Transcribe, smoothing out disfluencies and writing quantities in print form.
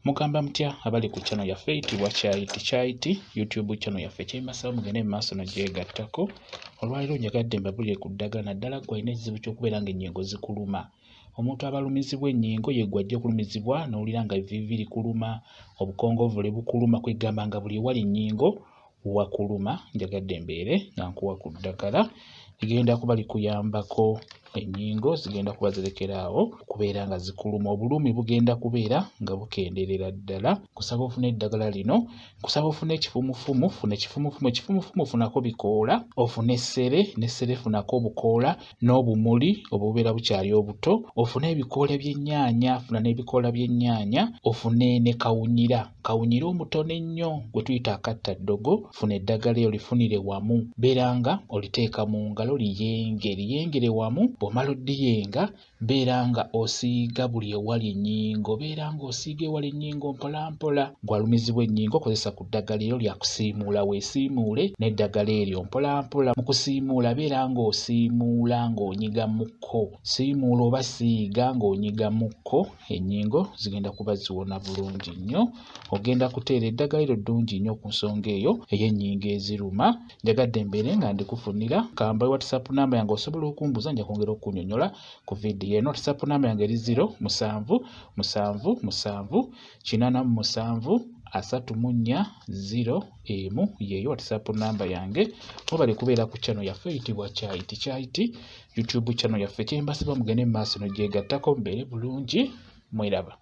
Mugamba mutya abali ku channel yaffe eyitibwa Kyaiti YouTube channel yaffe kyembasaba mugende mu maaso nagyegattako. Olwaliro njagadde mbabulire ku ddagala naddala ggwe alina ekizibu ky'okubeera ng'ennyingo zikuluma. Omuntu abalumizibwa ennyingo ye ggwe ajja kulumizibwa n'owulira nga evivi likuluma, obukongovvule bukuluma, kwegamba nga buli ewali ennyingo wakuluma. Njagadde mbeere nga nkuwa ku ddagala ligenda kuba likuyambako. Ennyingo zigenda kuba zirekeraawo okubeera nga zikuluma, obulumi bugenda kubeera nga bukendeerera ddala. Kusaba ofune eddagala lino, kusaba ofune ekifumufumu, funa ekifumufumu, ekifumufumu ofunako bikoola, ofune essere, n'essere funako obukoola n'obumuli obubeera bukyali obuto, ofune ebikoola by'ennyaanya, funa n'ebikoola by'ennyaanya, ofune ne kawunyira, kawunyira omutono ennyo gwe tuyita akattaddogo. Funa eddagala eyo lifunire wamu, beera nga oliteeka mu ngalo liyengere wamu. Bw'omala oddiyenga beera nga osiiga buli ewali ennyingo, beera nga osiiga ewali ennyingo mpolampola. Gwalumizibwa ennyingo kozesa ku ddagala eryo lya kusiimuula, weesiimuule n'eddagala eryo mpolampola. Mu kusiimuula beera ng'osiimuula ng'onyiga mukko, siimuula oba siiga ng'onyiga mukko, ennyingo zigenda kuba ziwona bulungi nnyo. Ogenda kuteera eddagala eryo ddungi nnyo ku nsonga eyo ey'ennyingo eziruma. Njagadde mbeere nga ndikufunira kamba WhatsApp namba yange osobola okumbuuza nja kwongera okunyonyola ku vidiyo eno. WhatsApp namba yange eri 0777873401 yeyo WhatsApp namba yange. Mubale kubeera ku channel yaffe eyitibwa Kyaiti YouTube channel yaffe kyembasaba mugende mu maaso n'ogyegattako mbeere bulungi. Mweraba.